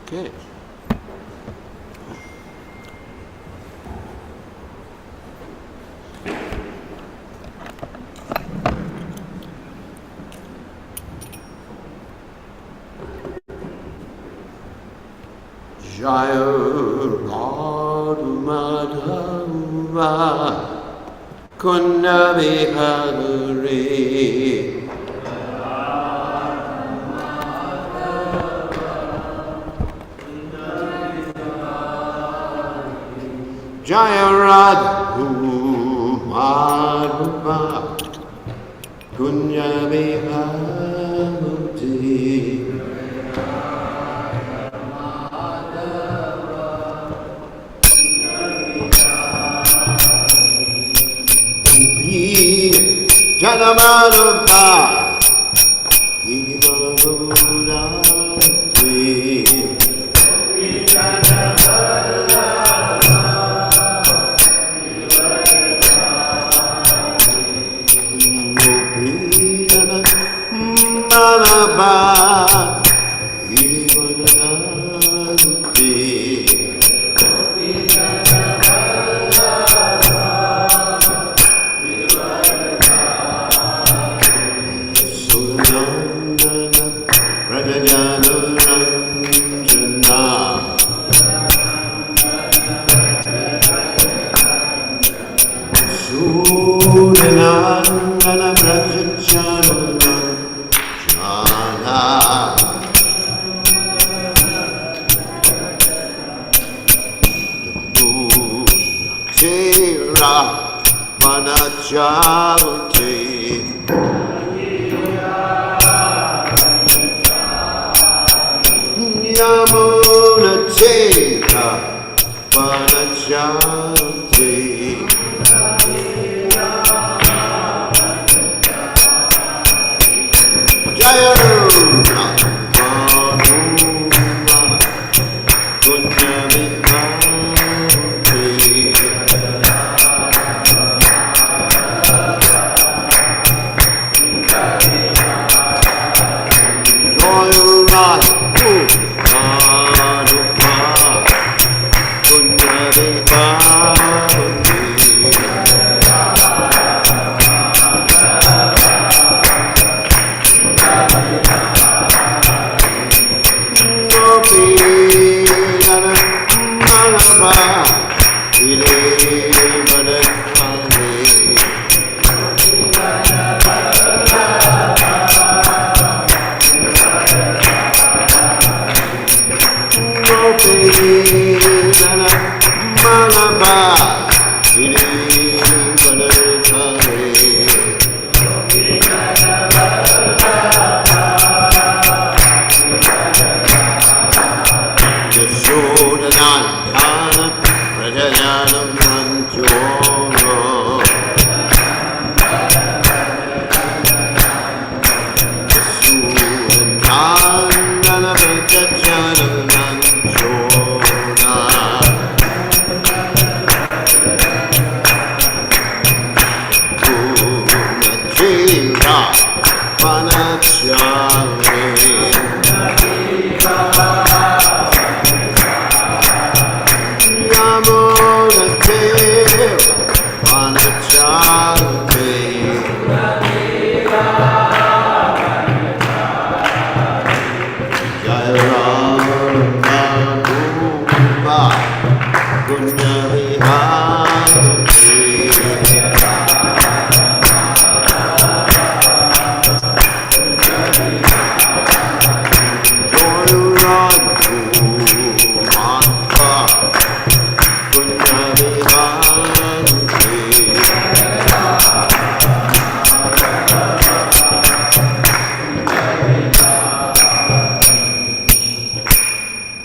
Okay. Jaya Radha Madhava Kunna Vihari Jaya Radha Madhava Kunna Vihari Janamarubha Ivarurati Mupinana Manabha Ivarurati Yamuna Cheta Vanachanti Jaya Radha Punyamikati Jaya Radha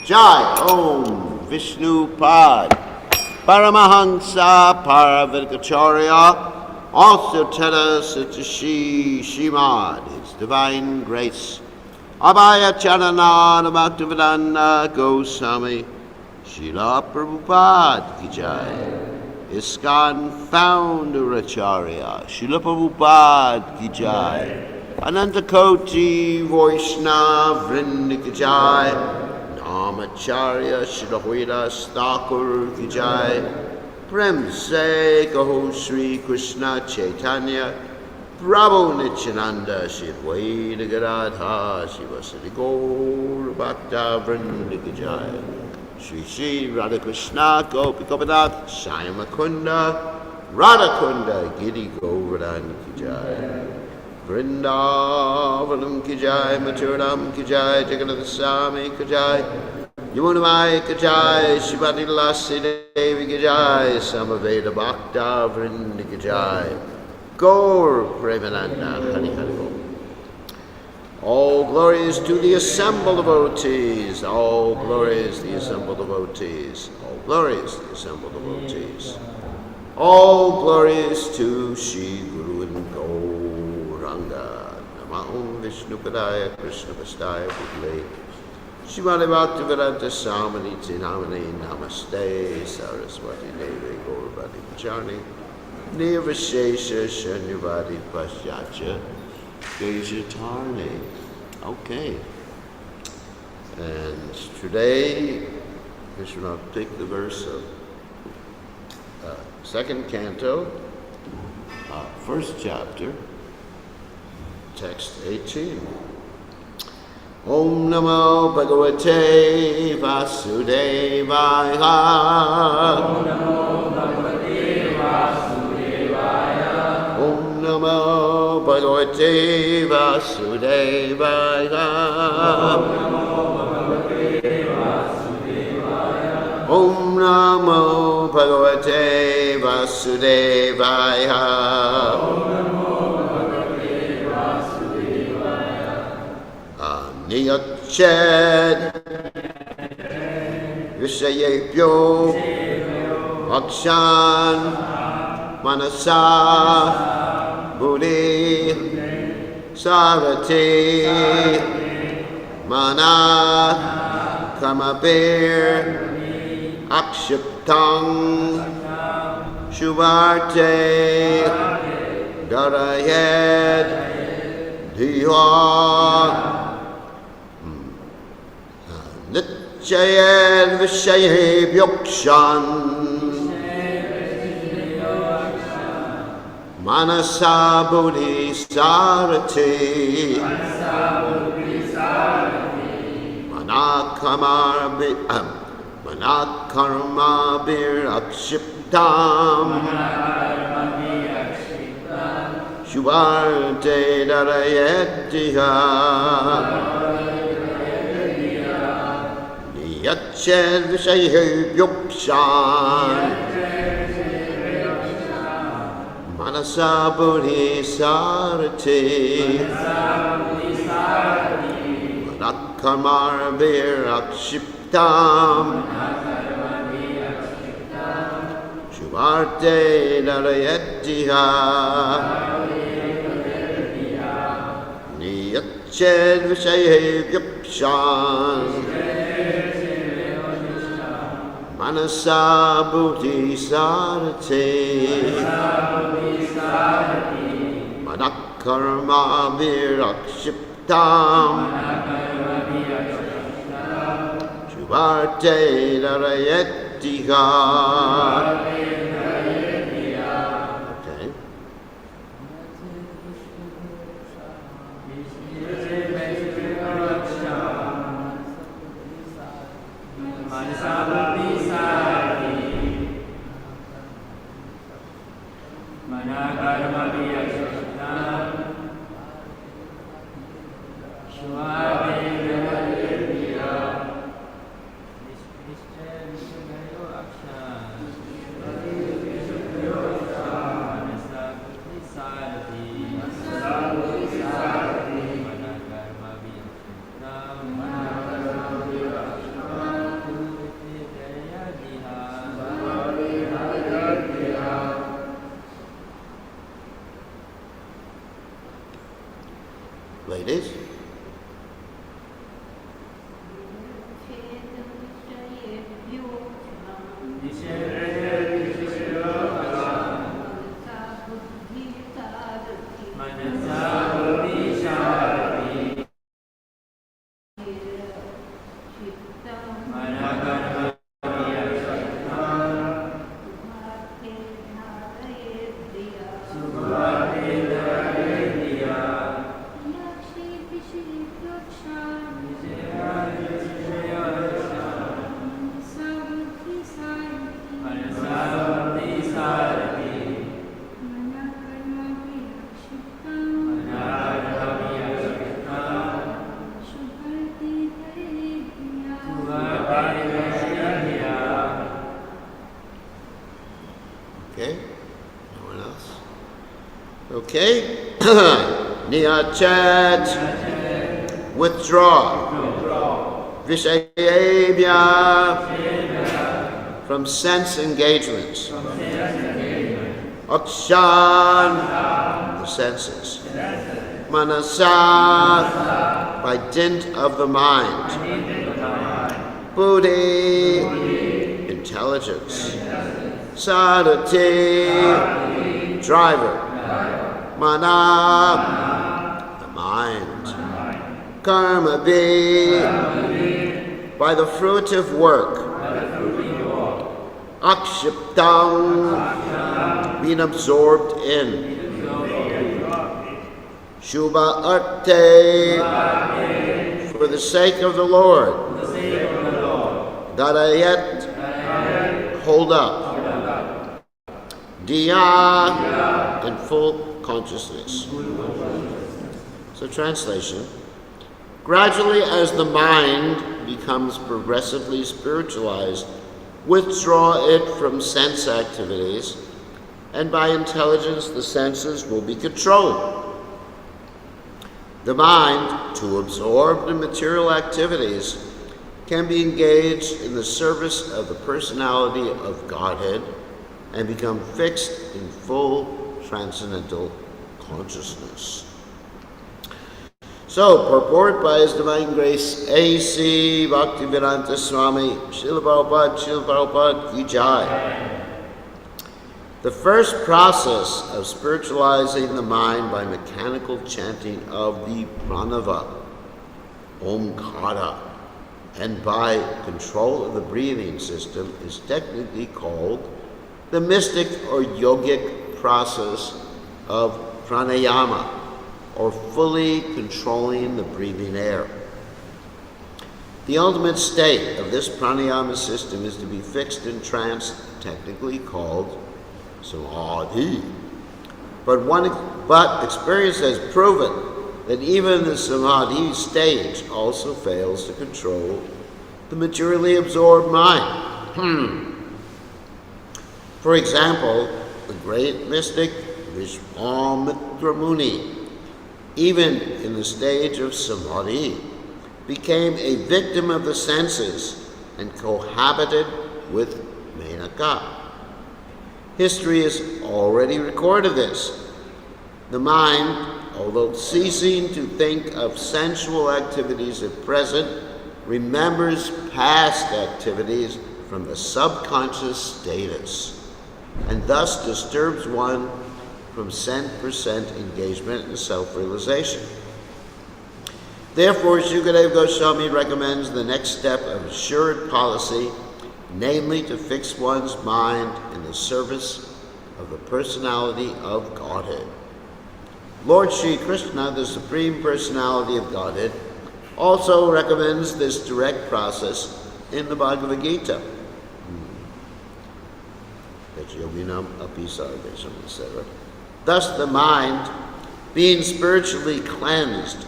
Jai Om Vishnu Pad Paramahansa Paravidgacharya also tell us it's a Shimad, His Divine Grace. Abhaya Chanana Bhaktivedanta Goswami Srila Prabhupada ki jai. ISKCON founder Acharya, Srila Prabhupada ki jai. Anantakoti Vaishnava Vrinda ki jai. Namacharya Srila Haridas Thakur ki jai. Prem se kaho Sri Krishna Chaitanya Prabhu Nityananda Shri Advaita Gadadhar Shivasati Gaur Bhakta Vrinda ki jai. Shri Shri Radha Krishna Gopi Gopinath Shyama Kunda Radha Kunda Giri Govardhan ki jai. Vrindavanam ki jai, Mathuram ki jai, Jagannath Swami ki jai, Yamunamai ki jai, Shivati Lasi Devi ki jai, Samaveda Bhakta Vrinda ki jai, Gaur Premananda Hari Hari Bol. All glories to the assembled devotees, all glories to the assembled devotees, all glories to the assembled devotees, all glories to Shri Guru and Gauranga. Namah Vishnu Padaya Krishna Vastaya Pudle Shivani Bhakti Vedanta Samaniti Namani Namaste Saraswati Devi Gauravati Pacharni Nirvashesha Shanyavadi Pasyacha Gejatarni. Okay. And today, Krishna will take the verse of second canto, first chapter, text 18. Om Namo Bhagavate Vasudevaya. Om Namo Bhagavate Vasudevaya. Om Namo Bhagavate Vasudevaya. Om Namo Bhagavate Vasudevaya. Niyached Vishayebhyo Akshan Manasa Buddhi Sarati Mana Kamabir Akshiptang Shubarte Darayed Diwa Nityayed Vishayeb Yokshan Manasa Buddhi Sarati Manakarma Bir Akshiptam Shubarte Darayetiha Yached Vishayeb Yokshan Manasa Buddhi Sarati Manakarma Bir Akshiptam Shubarte Narayetiha Niyached Vishayeb Yokshan Manasa Buddhi Sarati Manakarma Virakshiptam Shubarte Narayetiha. Okay. Ladies? Okay? No one else? Okay? Niyachat. Withdraw. Vishayebhya. From sense engagements. Akshan. The senses. Manasa. By dint of the mind. Buddhi. Intelligence. Sadati, driver. Mana, the mind. Karma be, by the fruitive work. Akshiptam, being absorbed in. Shubha arte, for the sake of the Lord. Dadayat, hold up. Diya, in full consciousness. So translation, gradually as the mind becomes progressively spiritualized, withdraw it from sense activities, and by intelligence the senses will be controlled. The mind, too absorbed in material activities, can be engaged in the service of the personality of Godhead and become fixed in full transcendental consciousness. So, purport by His Divine Grace A.C. Bhaktivedanta Swami, Srila Prabhupada Ki Jai. The first process of spiritualizing the mind by mechanical chanting of the pranava, Omkara, and by control of the breathing system is technically called the mystic or yogic process of pranayama, or fully controlling the breathing air. The ultimate state of this pranayama system is to be fixed in trance, technically called samadhi. But experience has proven that even the samadhi stage also fails to control the materially absorbed mind. For example, the great mystic Vishwamitra Muni, even in the stage of samadhi, became a victim of the senses and cohabited with Menaka. History has already recorded this. The mind, although ceasing to think of sensual activities at present, remembers past activities from the subconscious status, and thus disturbs one from 100% engagement in self-realization. Therefore, Shukadeva Goswami recommends the next step of assured policy, namely to fix one's mind in the service of the personality of Godhead. Lord Sri Krishna, the Supreme Personality of Godhead, also recommends this direct process in the Bhagavad Gita. Etc. Thus, the mind, being spiritually cleansed,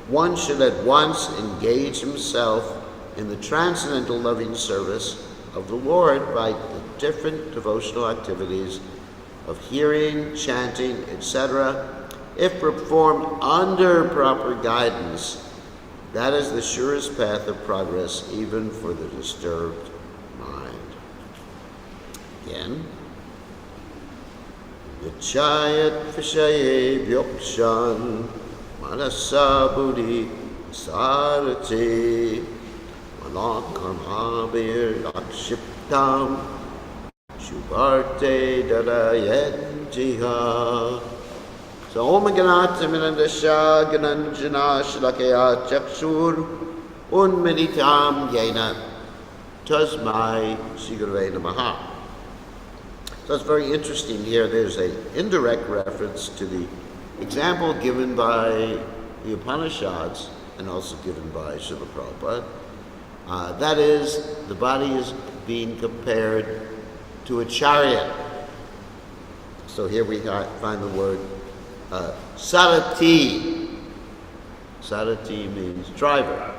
one should at once engage himself in the transcendental loving service of the Lord by the different devotional activities of hearing, chanting, etc. If performed under proper guidance, that is the surest path of progress even for the disturbed mind. Again. Vichayat vishaye byokshan manasa buddhi sarati manakarmabir akshiptam Shubharte Dadayen Jiha. So Om Ganataminandasha Gananjana Shlakaya Chakshur Unmeditam Yena Tasmai Shigurve Namaha. So it's very interesting here. There's an indirect reference to the example given by the Upanishads and also given by Srila Prabhupada. That is, the body is being compared to a chariot. So here we find the word sarati. Sarati means driver.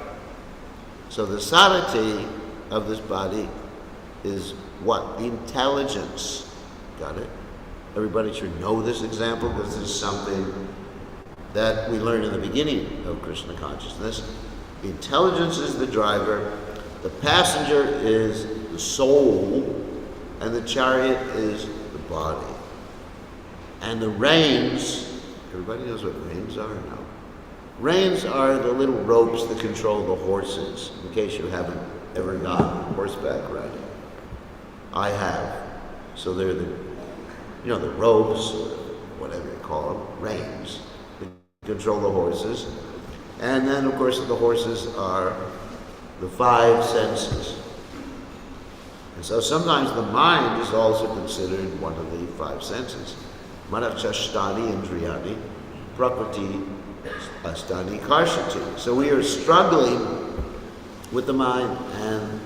So the sarati of this body is what? The intelligence. Got it? Everybody should know this example because this is something that we learn in the beginning of Krishna consciousness. The intelligence is the driver, the passenger is the soul, and the chariot is the body. And the reins, everybody knows what reins are now? Reins are the little ropes that control the horses, in case you haven't ever gone horseback riding. I have. So they're the ropes, or whatever you call them, reins, that control the horses. And then, of course, the horses are the five senses. And so sometimes the mind is also considered one of the five senses. Manachashtani Indriyani, Prakriti Astani Karshati. So we are struggling with the mind and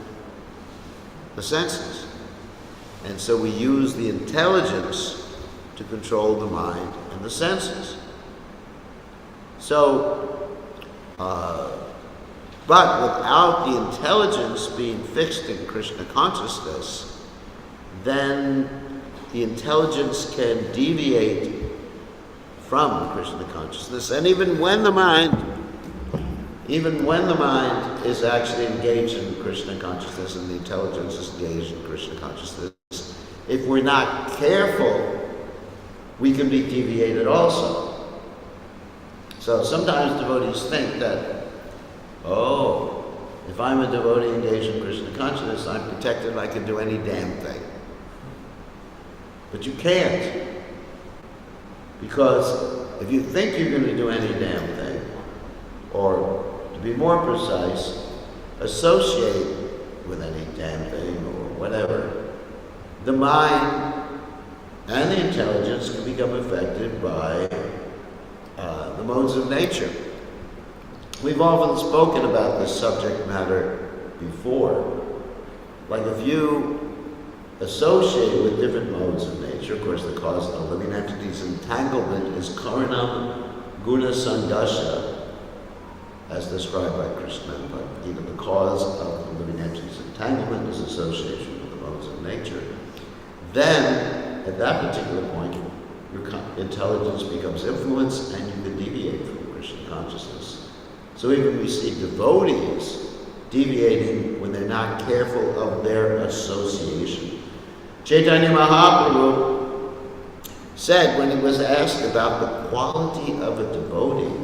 the senses. And so we use the intelligence to control the mind and the senses. So, but without the intelligence being fixed in Krishna consciousness, then the intelligence can deviate from Krishna consciousness. And even when the mind is actually engaged in Krishna consciousness and the intelligence is engaged in Krishna consciousness, if we're not careful, we can be deviated also. So sometimes devotees think that, if I'm a devotee engaged in Krishna consciousness, I'm protected and I can do any damn thing. But you can't. Because if you think you're going to do any damn thing, or to be more precise, associate with any damn thing or whatever, the mind and the intelligence can become affected by the modes of nature. We've often spoken about this subject matter before. Like if you associate with different modes of nature, of course the cause of the living entity's entanglement is karanam guna sangashya, as described by Krishna. But even the cause of the living entity's entanglement is association with the modes of nature. Then, at that particular point, your intelligence becomes influenced and you can deviate from Krishna consciousness. So even we see devotees deviating when they're not careful of their association. Chaitanya Mahaprabhu said when he was asked about the quality of a devotee,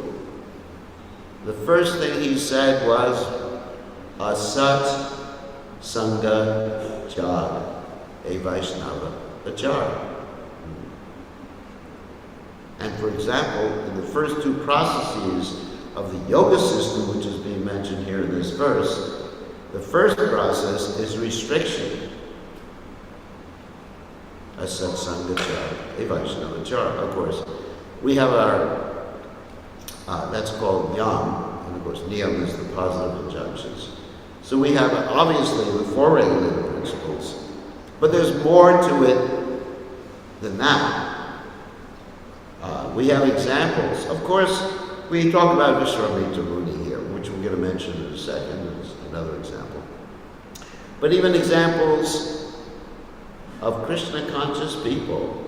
the first thing he said was, Asat Sangha Jad. A Vaishnava Achara. And for example, in the first two processes of the yoga system, which is being mentioned here in this verse, the first process is restriction. A satsangachara, a Vaishnavachara. Of course, we have our, that's called yam, and of course niyam is the positive injunctions. So we have obviously the four regulative principles. But there's more to it than that. We have examples. Of course, we talk about Vishramita Muni here, which we're going to mention in a second. It's another example. But even examples of Krishna conscious people.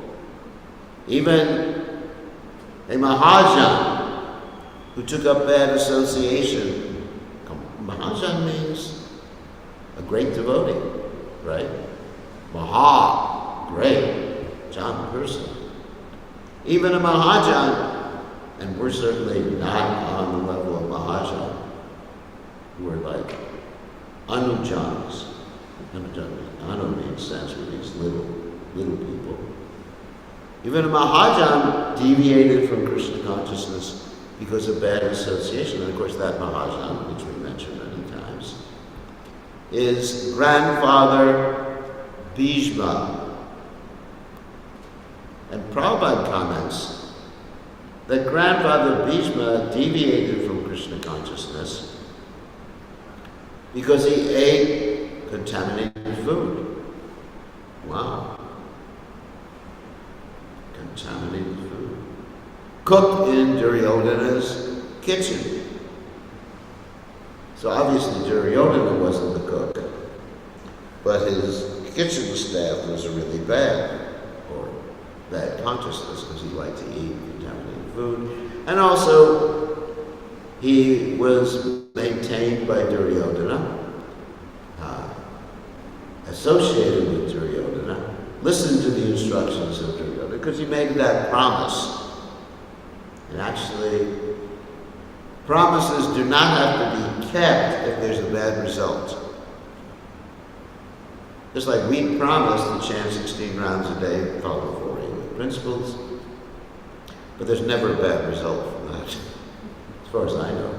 Even a Mahajan who took up bad association. Mahajan means a great devotee, right? Maha, great, John person. Even a Mahajan, and we're certainly not on the level of Mahajan. We're like Anujans. Anu means Sanskrit, means little. little people. Even a Mahajan deviated from Krishna consciousness because of bad association. And of course that Mahajan, which we mentioned many times, is grandfather Bhishma. And Prabhupada comments that grandfather Bhishma deviated from Krishna consciousness because he ate contaminated food. Wow. Contaminated food. Cooked in Duryodhana's kitchen. So obviously Duryodhana wasn't the cook, but his kitchen staff was really bad, or bad consciousness, because he liked to eat contaminated food. And also, he was maintained by Duryodhana, associated with Duryodhana, listened to the instructions of Duryodhana, because he made that promise. And actually, promises do not have to be kept if there's a bad result. Just like we promise to chant 16 rounds a day, follow the 4 English principles, but there's never a bad result from that, as far as I know.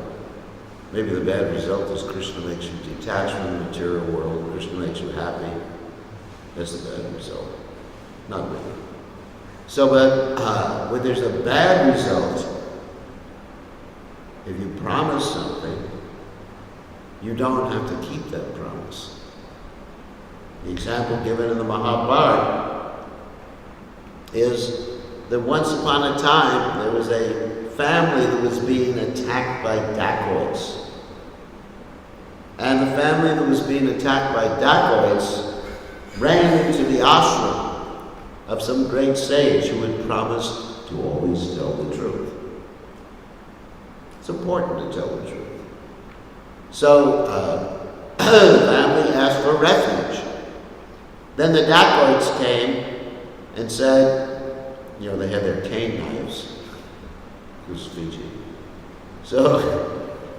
Maybe the bad result is Krishna makes you detached from the material world, Krishna makes you happy. That's the bad result. Not really. So, but when there's a bad result, if you promise something, you don't have to keep that promise. The example given in the Mahabharata is that once upon a time there was a family that was being attacked by dacoits. And the family that was being attacked by dacoits ran into the ashram of some great sage who had promised to always tell the truth. It's important to tell the truth. So the family asked for refuge. Then the dacoits came and said, you know, they had their cane knives. It was Fiji. So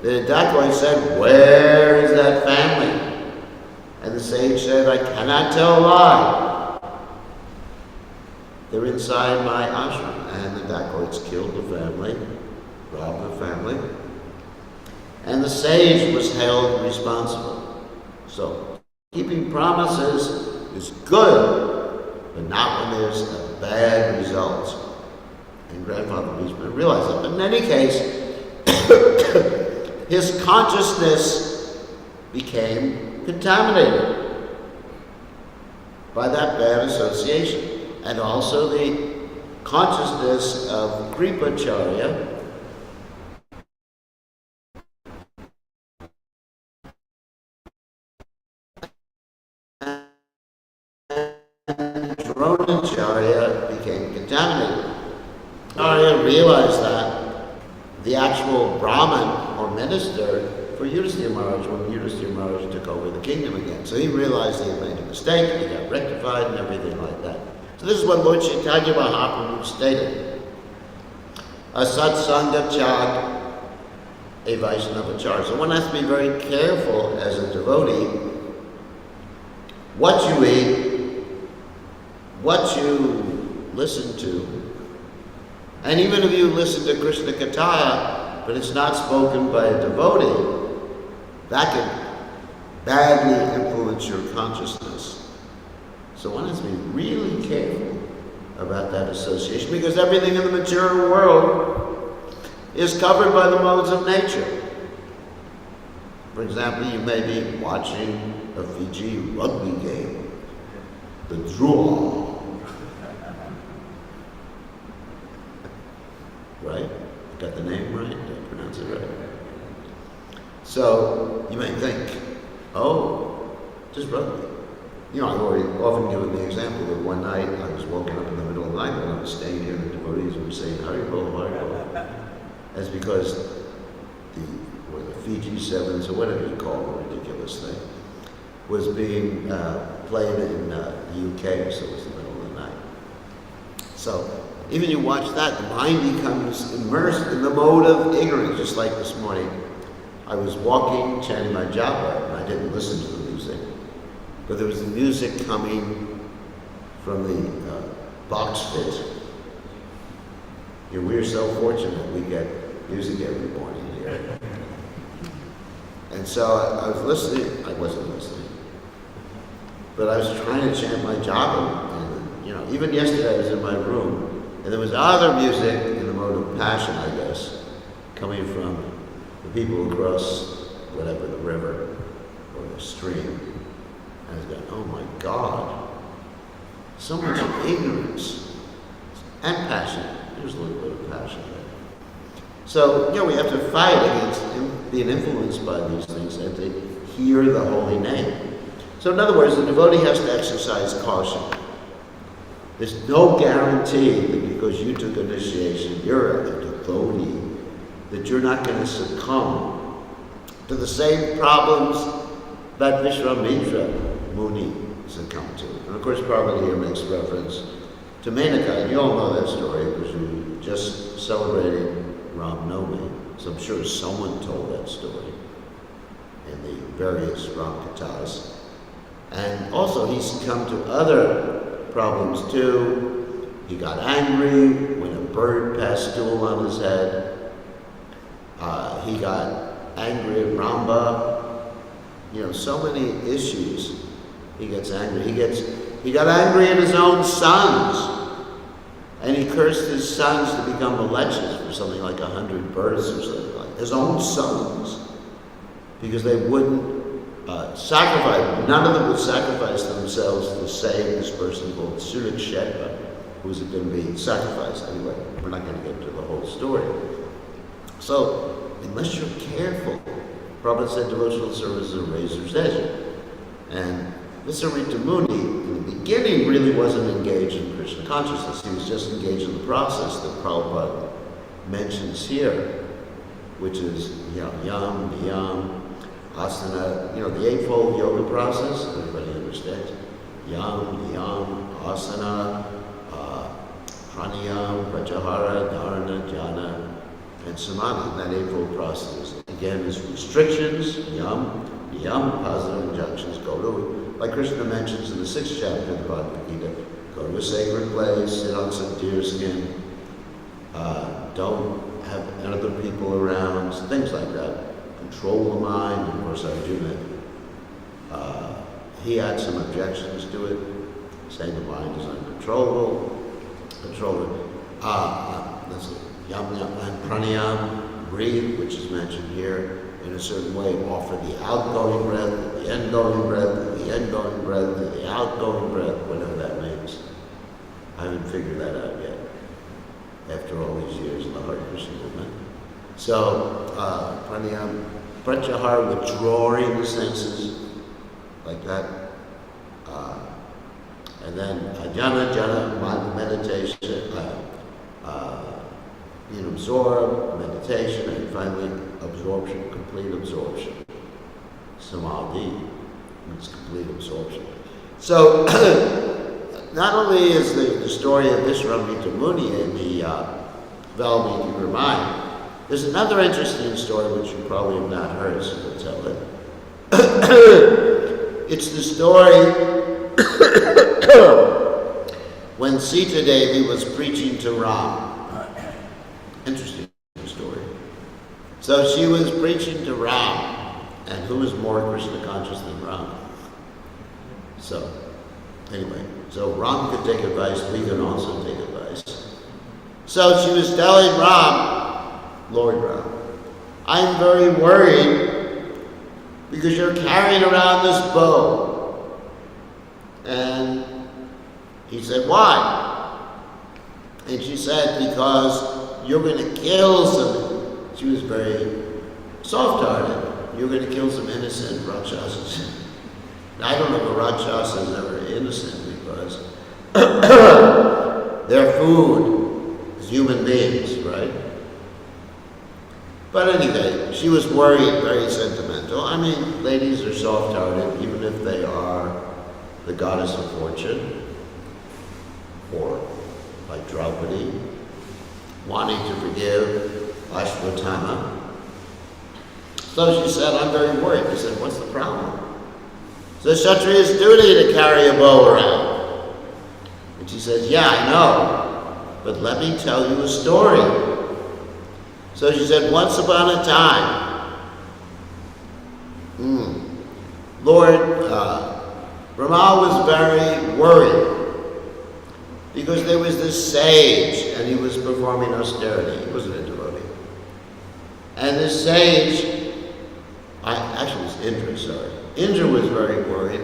the dacoits said, where is that family? And the sage said, I cannot tell a lie. They're inside my ashram. And the dacoits killed the family, robbed the family. And the sage was held responsible. So keeping promises is good, but not when there's a bad result. And Grandfather Bhishma realized that. But in any case, his consciousness became contaminated by that bad association. And also the consciousness of Kripacharya Dronacharya became contaminated. Arya realized that the actual Brahmin or minister for Yudhisthira Maharaj when Yudhisthira Maharaj took over the kingdom again. So he realized he had made a mistake, and he got rectified and everything like that. So this is what Lord Chaitanya Mahaprabhu stated. A satsanga chad, a Vaishnavachar. So one has to be very careful as a devotee what you eat, what you listen to, and even if you listen to Krishna Katha, but it's not spoken by a devotee, that can badly influence your consciousness. So one has to be really careful about that association, because everything in the material world is covered by the modes of nature. For example, you may be watching a Fiji rugby game, the draw. Right? Got the name right? Did I pronounce it right? So you may think, oh, just rugby. You know, I've already often given the example that one night I was woken up in the middle of the night when I was staying here and the devotees were saying, Haribol, Haribol. That's because the Fiji Sevens, or whatever you call the ridiculous thing, was being played in the UK, so it was the middle of the night. So even you watch that, the mind becomes immersed in the mode of ignorance, just like this morning. I was walking, chanting my japa, and I didn't listen to the music. But there was the music coming from the box pit. We're so fortunate we get music every morning here. And so I was listening. I wasn't listening, but I was trying to chant my japa. And even yesterday I was in my room, and there was other music in the mode of passion, I guess, coming from the people across whatever, the river or the stream. And I was going, oh my God, so much ignorance and passion. There's a little bit of passion there. So, we have to fight against being influenced by these things and to hear the holy name. So in other words, the devotee has to exercise caution. There's no guarantee that because you took initiation, you're a devotee, that you're not going to succumb to the same problems that Vishwamitra Muni succumbed to. And of course, Prabhupada here makes reference to Menaka. And you all know that story because we just celebrated Ram Navami. So I'm sure someone told that story in the various Ram Kathas. And also he succumbed to other problems too. He got angry when a bird passed stool on his head. He got angry at Ramba. So many issues. He gets angry. He got angry at his own sons. And he cursed his sons to become malechas for something like 100 births or something like that. His own sons. Because they wouldn't sacrifice. None of them would sacrifice themselves to save this person called Surik Shetpa, who was going to be sacrificed. Anyway, we're not going to get into the whole story. So, unless you're careful, Prabhupada said devotional service is a razor's edge. And Vishwamitra Muni, in the beginning, really wasn't engaged in Krishna consciousness. He was just engaged in the process that Prabhupada mentions here, which is yam, niyam, asana, the eightfold yoga process. Everybody understands? Yam, niyam, asana, pranayam, pratyahara, dharana, jhana, and samadhi. And that eightfold process, again, is restrictions, yam, niyam, positive injunctions, go to, like Krishna mentions in the 6th chapter of the Bhagavad Gita, go to a sacred place, sit on some deer skin, don't have other people around, things like that. Control the mind. Of course, Arjuna, he had some objections to it, saying the mind is uncontrollable. Let's see, yam and pranayam, breathe, which is mentioned here in a certain way. Offer the outgoing breath, the ingoing breath, the ingoing breath, the outgoing breath, whatever that means. I haven't figured that out yet, after all these years in the Hare Krishna movement. So, pranayam, pratyahara, withdrawing the senses, like that. And then jhana, meditation, being absorbed, meditation, and finally absorption, complete absorption. Samadhi means complete absorption. So, not only is the story of Vishwamitra Muni in the Valmiki Ramayana, there's another interesting story which you probably have not heard, so I'll tell it. It's the story when Sita Devi was preaching to Ram. Interesting story. So she was preaching to Ram, and who is more Krishna conscious than Ram? So, anyway, so Ram could take advice, we can also take advice. So she was telling Ram, Lord Ram, I'm very worried because you're carrying around this bow. And he said, why? And she said, because you're going to kill some. She was very soft-hearted. You're going to kill some innocent Rakshasas. I don't know if a Rakshasa is ever innocent because their food is human beings, right? But anyway, she was worried, very sentimental. I mean, ladies are soft-hearted, even if they are the goddess of fortune, or like Draupadi, wanting to forgive Ashwatthama. So she said, I'm very worried. He said, what's the problem? So Kshatriya's duty to carry a bow around. says, yeah, I know, but let me tell you a story. So she said, once upon a time, Lord Brahma was very worried because there was this sage and he was performing austerity. He wasn't a devotee. And this sage, actually it was Indra, sorry. Indra was very worried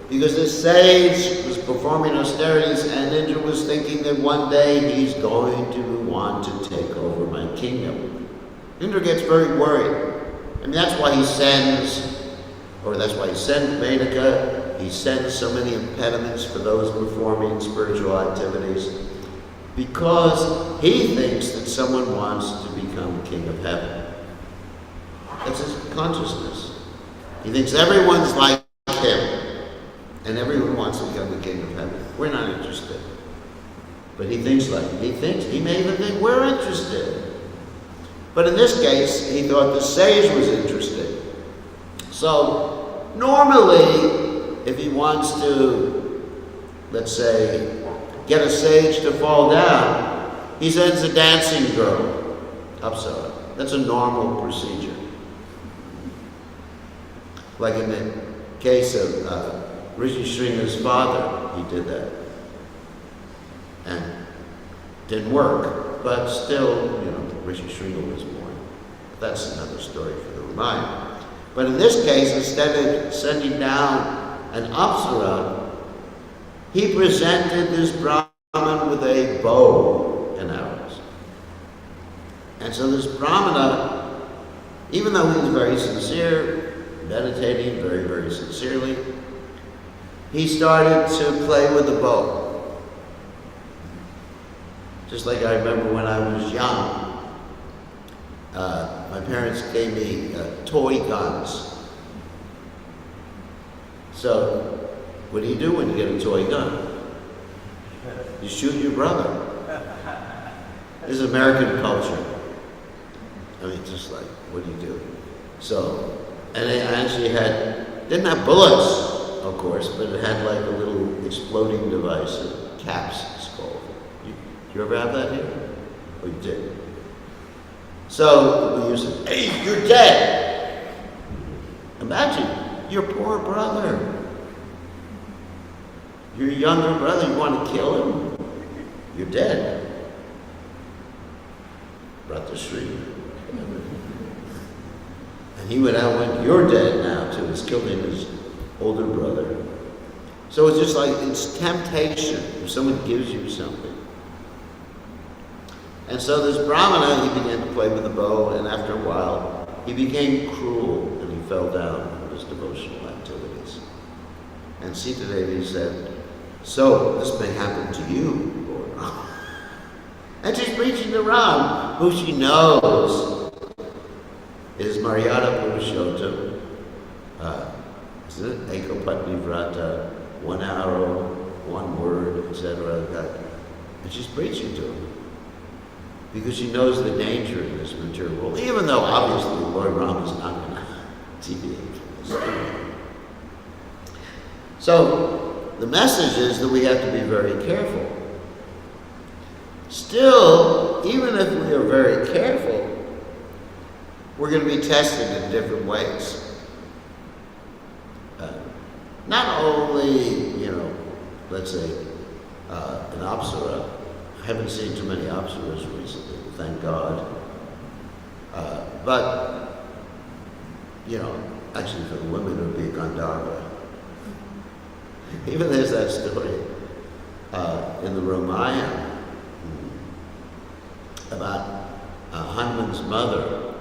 because this sage was performing austerities and Indra was thinking that one day he's going to want to take over my kingdom. Indra gets very worried. I mean, that's why he sends Menaka, he sends so many impediments for those performing spiritual activities, because he thinks that someone wants to become king of heaven. That's his consciousness. He thinks everyone's like him, and everyone wants to become the king of heaven. We're not interested. But he thinks he may even think we're interested. But in this case, he thought the sage was interested. So, normally, if he wants to, let's say, get a sage to fall down, he sends a dancing girl, Apsara. That's a normal procedure. Like in the case of Rishi Sringa's father, he did that. And didn't work, but still, Rishi Sringa was born. That's another story for the Ramayana. But in this case, instead of sending down an Apsara, he presented this Brahmin with a bow and arrows. And so this Brahmana, even though he was very sincere, meditating very, very sincerely, he started to play with the bow. Just like I remember when I was young, my parents gave me toy guns. So, what do you do when you get a toy gun? You shoot your brother. This is American culture. I mean, just like, what do you do? So, and it actually didn't have bullets, of course, but it had like a little exploding device, caps, it's called. You ever have that here? Oh, you did. So we used to, hey, you're dead. Imagine, your poor brother. Your younger brother, you want to kill him? You're dead. Brought the street. And he went out and went, you're dead now, too. He's killing his older brother. So it's just like, it's temptation if someone gives you something. And so this Brahmana, he began to play with the bow, and after a while, he became cruel, and he fell down from his devotional activities. And Sita Devi said, so this may happen to you, Lord Rama. And she's preaching to Ram, who she knows is Maryada Purushottam, isn't it? Eko Patni Vrata, one arrow, one word, etc. And she's preaching to him. Because she knows the danger in this material world, even though obviously Lord Rama is not going to deviate from this. So the message is that we have to be very careful. Still, even if we are very careful, we're going to be tested in different ways. Not only, let's say, an Apsara. I haven't seen too many Apsaras recently, thank God. But, actually for the women it would be a Gandharva. Even there's that story in the Ramayana about Hanuman's mother,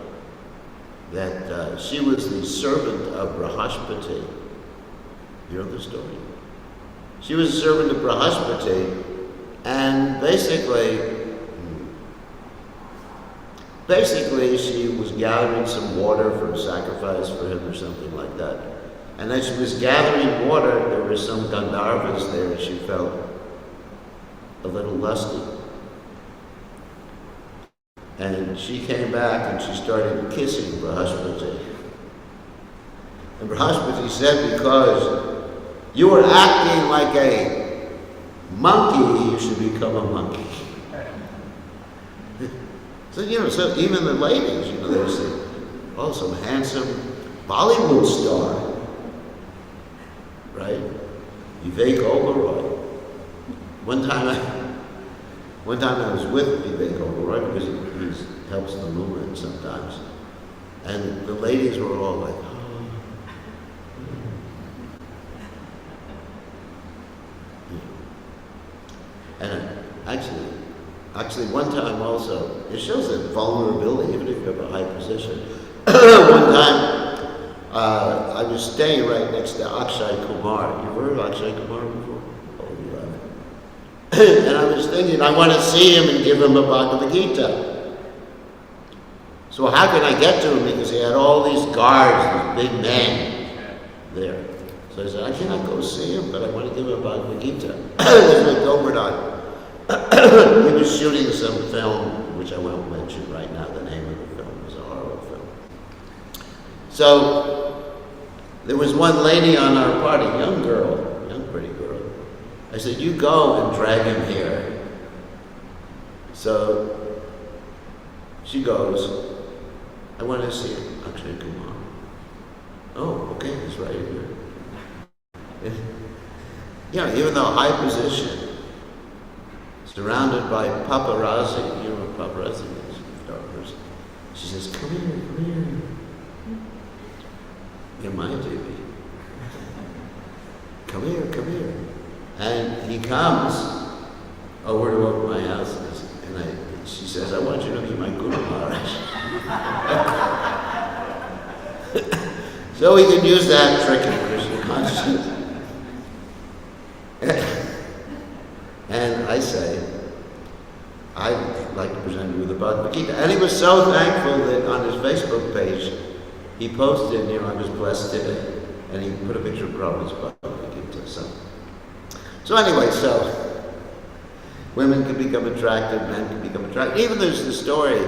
that she was the servant of Brahaspati. You know the story? She was a servant of Brahaspati, and basically she was gathering some water for a sacrifice for him or something like that. And as she was gathering water, there were some Gandharvas there, and she felt a little lusty. And she came back and she started kissing Brahaspati. And Brahaspati said, because you were acting like a monkey, you should become a monkey. So, so even the ladies, they say, oh, some handsome Bollywood star, right? Vivek Oberoi. One time I was with Vivek Oberoi because he helps the movement sometimes. And the ladies were all like, oh. And actually one time also, it shows that vulnerability, even if you have a high position. One time, I was staying right next to Akshay Kumar. You heard of Akshay Kumar before? Oh, you haven't. And I was thinking, I want to see him and give him a Bhagavad Gita. So how can I get to him? Because he had all these guards, these big men there. So I said, I cannot go see him, but I want to give him a Bhagavad Gita. This was Govardhan. We were shooting some film, which I won't mention right now. The name of the film was a horror film. So there was one lady on our party, young pretty girl. I said, you go and drag him here. So she goes, I want to see him. Akshay Kumar. Oh, okay, he's right here. Even though high position, surrounded by paparazzi, you know what paparazzi is, photographers. She says, come here. You're my TV. Come here. And he comes over to my house, and she says, I want you to be my Guru Maharaj. So we can use that trick in Krishna consciousness. And I say, I'd like to present you with the Bhagavad Gita. And he was so thankful that on his Facebook page, he posted, I was blessed today. And he put a picture of Prabhupada's Bhagavad Gita. So anyway, women can become attractive, men can become attractive. Even there's the story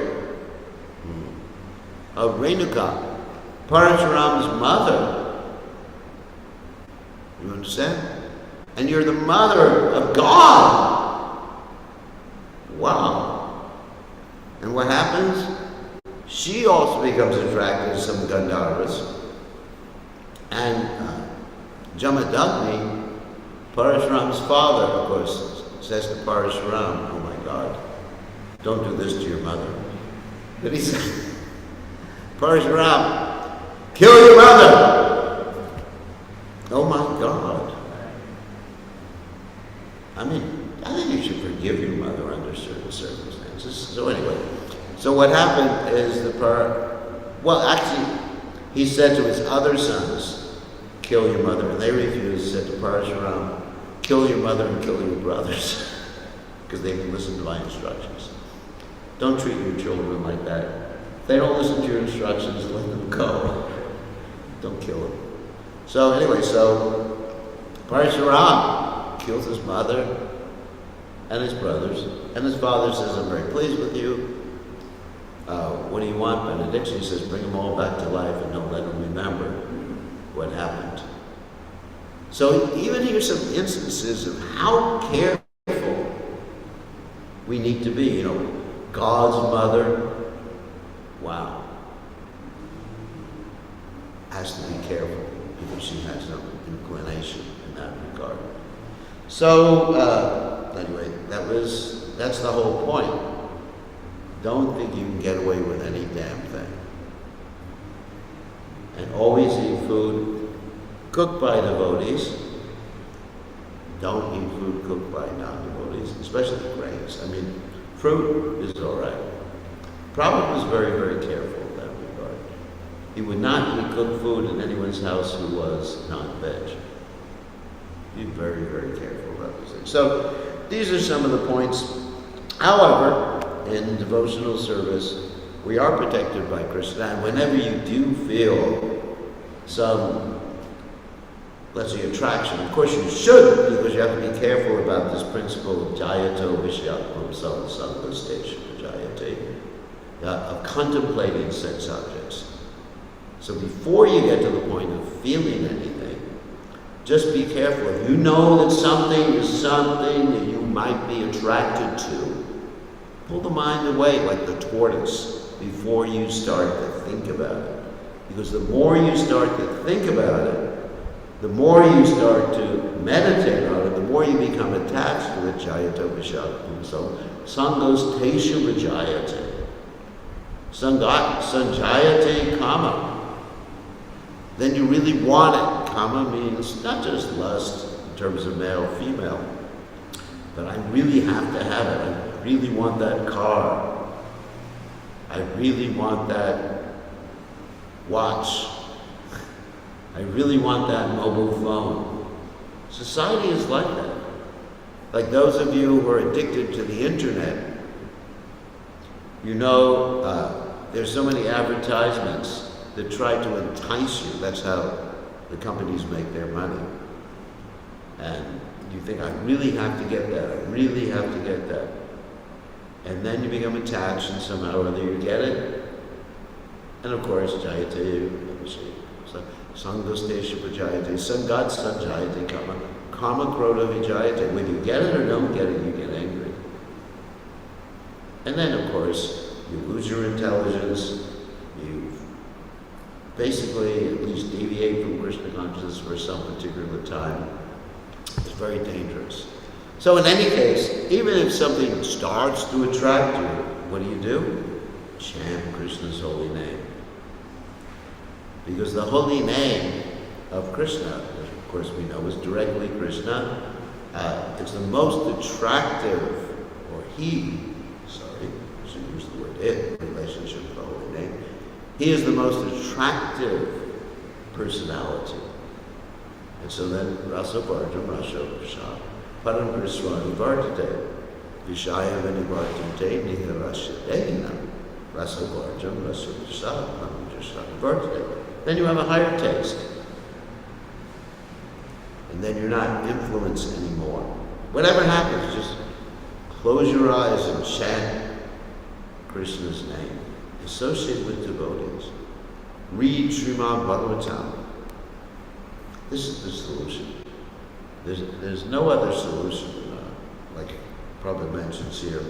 of Renuka, Parashuram's mother. You understand? And you're the mother of God. Wow. And what happens? She also becomes attracted to some Gandharvas. And Jamadagni, Parashuram's father, of course, says to Parashuram, oh my God, don't do this to your mother. But he said, Parashuram, kill your mother. Oh my God. I think you should forgive your mother under certain circumstances. So anyway, so what happened is he said to his other sons, kill your mother. And they refused. He said to Parashuram, kill your mother and kill your brothers. Because they didn't listen to my instructions. Don't treat your children like that. If they don't listen to your instructions, let them go. Don't kill them. So anyway, Parashuram kills his mother and his brothers, and his father says, I'm very pleased with you. What do you want? Benediction. He says, bring them all back to life and don't let them remember what happened. So even here's some instances of how careful we need to be. God's mother, wow, has to be careful because she has some inclination in that regard. So anyway, that's the whole point. Don't think you can get away with any damn thing. And always eat food cooked by devotees. Don't eat food cooked by non-devotees, especially grains. Fruit is all right. Prabhupada was very, very careful in that regard. He would not eat cooked food in anyone's house who was non-veg. Be very, very careful about these things. So these are some of the points. However, in devotional service, we are protected by Krishna. And whenever you do feel some, let's say, attraction, of course you should, because you have to be careful about this principle of jayato vishyatmam samsanga station jayate, of contemplating sense objects. So before you get to the point of feeling anything, Just be careful. If you know that something is something that you might be attracted to, pull the mind away like the tortoise before you start to think about it. Because the more you start to think about it, the more you start to meditate on it, the more you become attached to it, jayata vishakti. So, sangos tesha vijayate. Sanjayate kama. Then you really want it. Kama means not just lust in terms of male, female, but I really have to have it. I really want that car. I really want that watch. I really want that mobile phone. Society is like that. Like those of you who are addicted to the internet, you know, there's so many advertisements that try to entice you. That's how the companies make their money. And you think, I really have to get that. I really have to get that. And then you become attached, and somehow or other you get it. And of course, jayate, so sangostesha vijayate, sangat sanjayate kama, kama krodha vijayate. When you get it or don't get it, you get angry. And then, of course, you lose your intelligence. You basically at least deviate from Krishna consciousness for some particular time. It's very dangerous. So in any case, even if something starts to attract you, what do? Chant Krishna's holy name. Because the holy name of Krishna, which of course we know is directly Krishna, it's the most attractive, or I should use the word it in relationship to the holy name. He is the most attractive personality. And so then, Rasa Vartam, Rasa Visham, Param Kriswani Vartate, Vishaya Vanivartate, Niha Rasa Dehina, Rasa Vartam, Rasa Visham, Param Kriswani Vartate. Then you have a higher taste. And then you're not influenced anymore. Whatever happens, just close your eyes and chant Krishna's name. Associate with devotees. Read Srimad Bhagavatam. This is the solution. There's no other solution, like Prabhupada mentions here.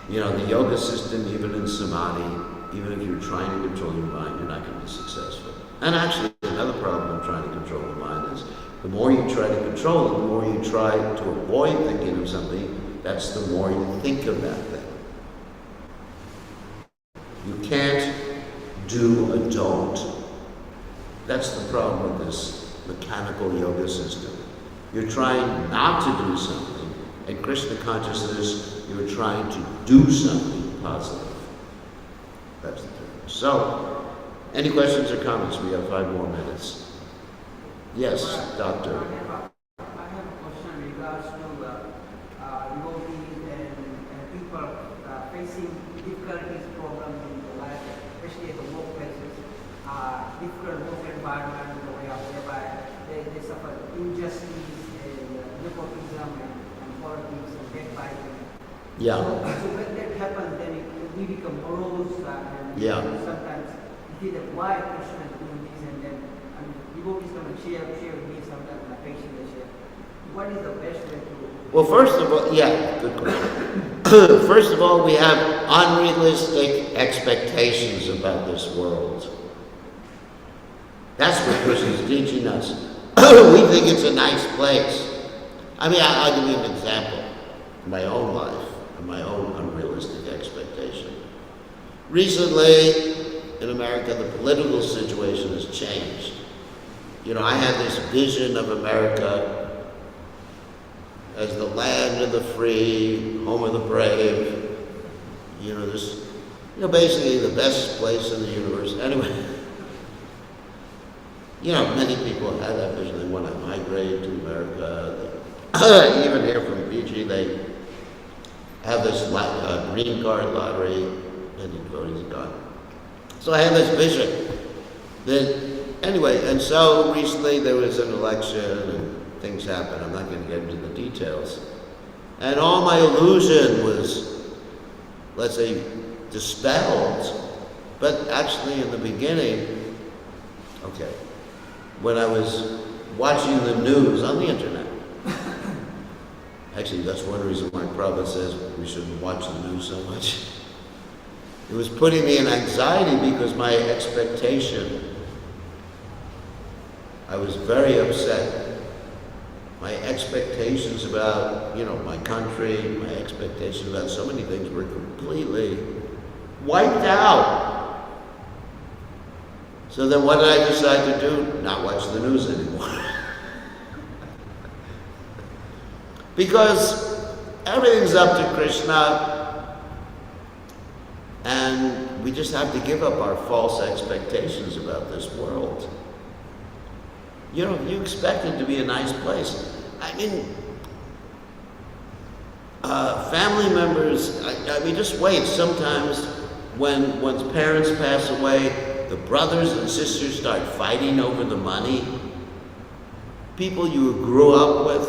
You know, the yoga system, even in samadhi, even if you're trying to control your mind, you're not going to be successful. And actually, another problem in trying to control the mind is the more you try to control it, the more you try to avoid thinking of something, that's the more you think of that thing. You can't do a don't. That's the problem with this mechanical yoga system. You're trying not to do something, and Krishna consciousness, you're trying to do something positive. That's the difference. So, any questions or comments? We have 5 more minutes. Yes, Doctor. I have a question in regards to devotees and people facing difficulties, problems in the life, especially at the workplaces, difficult work environment, whereby they suffer injustice and nepotism and politics and backbiting. Yeah. So when that happens, then we become morose and sometimes we feel that why Krishna is doing this, and then devotees going to share with me sometimes, my patient they share. What is the best way to... Well, first of all, good question. First of all, we have unrealistic expectations about this world. That's what Krishna is teaching us. We think it's a nice place. I mean, I'll give you an example in my own life, and my own unrealistic expectation. Recently, in America, the political situation has changed. You know, I had this vision of America as the land of the free, home of the brave. You know, basically the best place in the universe. Anyway, you know, many people have that vision. They want to migrate to America. Even here from Fiji, they have this green card lottery, and the devotees are gone. So I had this vision. And so recently there was an election and things happened. I'm not going to get into the details. And all my illusion was, let's say, dispelled. But actually in the beginning, when I was watching the news on the internet. Actually, that's one reason why Prabhupada says we shouldn't watch the news so much. It was putting me in anxiety because my expectation, I was very upset. My expectations about, my country, my expectations about so many things were completely wiped out. So then what did I decide to do? Not watch the news anymore. Because everything's up to Krishna, and we just have to give up our false expectations about this world. You expect it to be a nice place. I mean, family members, just wait. Sometimes when one's parents pass away, the brothers and sisters start fighting over the money. People you grew up with,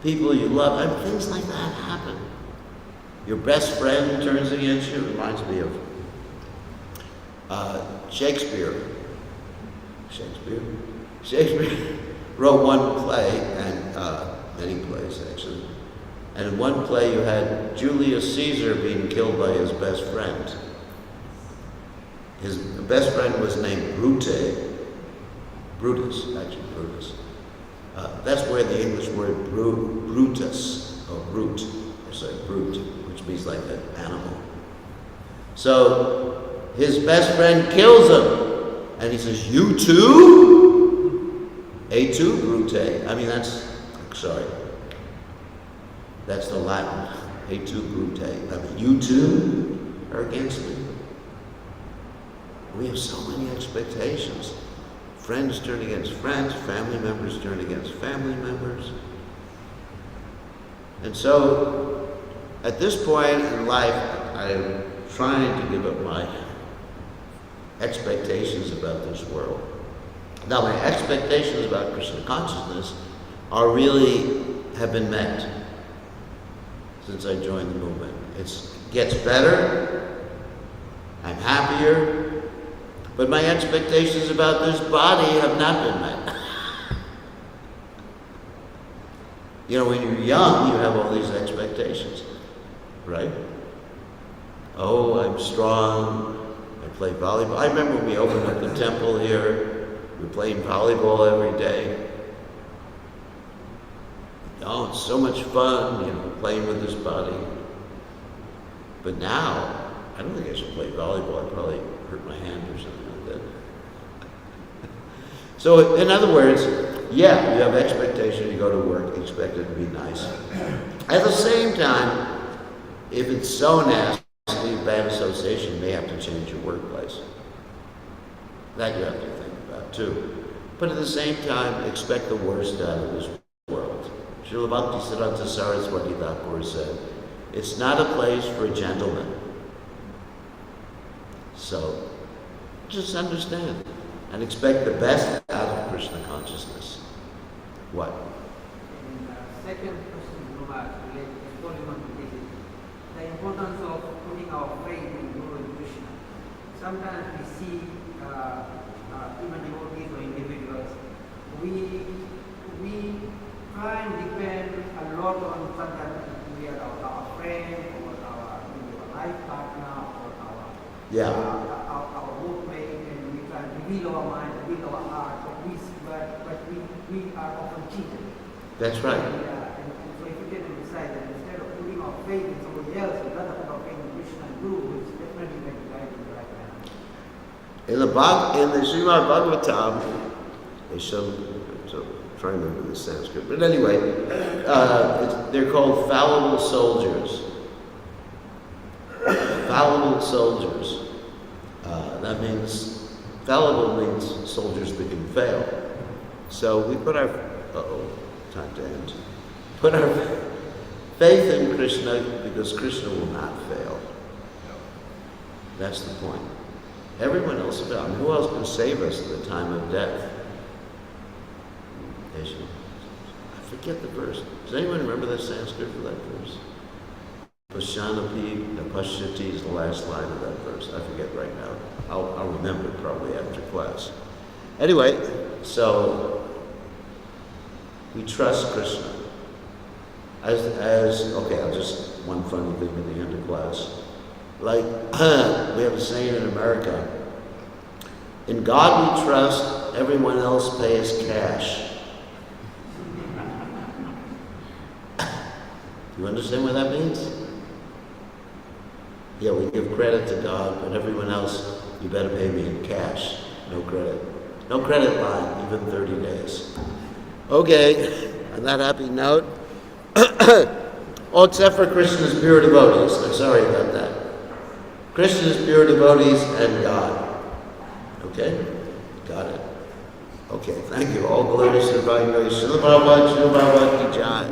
people you love, things like that happen. Your best friend turns against you. It reminds me of Shakespeare. Shakespeare wrote one play, and many plays actually. And in one play you had Julius Caesar being killed by his best friend. His best friend was named Brutus. That's where the English word Brutus, or brute, which means like an animal. So his best friend kills him, and he says, "You too? Et tu, brute?" That's the Latin. Et tu, brute. You too are against me. We have so many expectations. Friends turn against friends, family members turn against family members. And so, at this point in life, I am trying to give up my expectations about this world. Now, my expectations about Krishna consciousness have been met since I joined the movement. It gets better, I'm happier, but my expectations about this body have not been met. When you're young, you have all these expectations, right? Oh, I'm strong, I play volleyball. I remember when we opened up the temple here, we were playing volleyball every day. Oh, it's so much fun, playing with this body. But now, I don't think I should play volleyball. I'd probably hurt my hand or something like that. So, in other words, you have expectation, you go to work, expect it to be nice. At the same time, if it's so nasty, bad association, you may have to change your workplace. That you have to think about too. But at the same time, expect the worst out of this world. Srila Bhaktisiddhanta Saraswati Thakur said, it's not a place for a gentleman. So, just understand and expect the best out of Krishna consciousness. What? And second question, related to this is the importance of putting our faith in Guru and Krishna. Sometimes we see even devotees or individuals, we try and depend a lot on sometimes we are our friend or our life partner or our workmate, and we try to reveal our mind, reveal our heart, but we are often cheated. That's right. And so if you can decide that instead of putting our faith in somebody else, we'd rather put our faith in Krishna and Guru, who is definitely going to guide you in the right manner. In the Srimad Bhagavatam, I'm trying to remember the Sanskrit, but anyway, they're called fallible soldiers. Fallible soldiers. That means, fallible means soldiers that can fail. So we put our, time to end. Put our faith in Krishna because Krishna will not fail. That's the point. Everyone else will fail. Who else can save us at the time of death? I forget the verse. Does anyone remember the Sanskrit for that verse? Pashanapi Napashyati is the last line of that verse. I forget right now. I'll remember it probably after class. Anyway, so We trust Krishna. Okay, I'll just, one funny thing at the end of class. Like, we have a saying in America, in God we trust, everyone else pays cash. You understand what that means? Yeah, we give credit to God, but everyone else, you better pay me in cash. No credit. No credit line, even 30 days. Okay, on that happy note, all except for Krishna's pure devotees. I'm sorry about that. Krishna's pure devotees and God. Okay? Got it. Okay, thank you. All glories to the Divine Grace. Srila Prabhupada, Srila Prabhupada ki jai.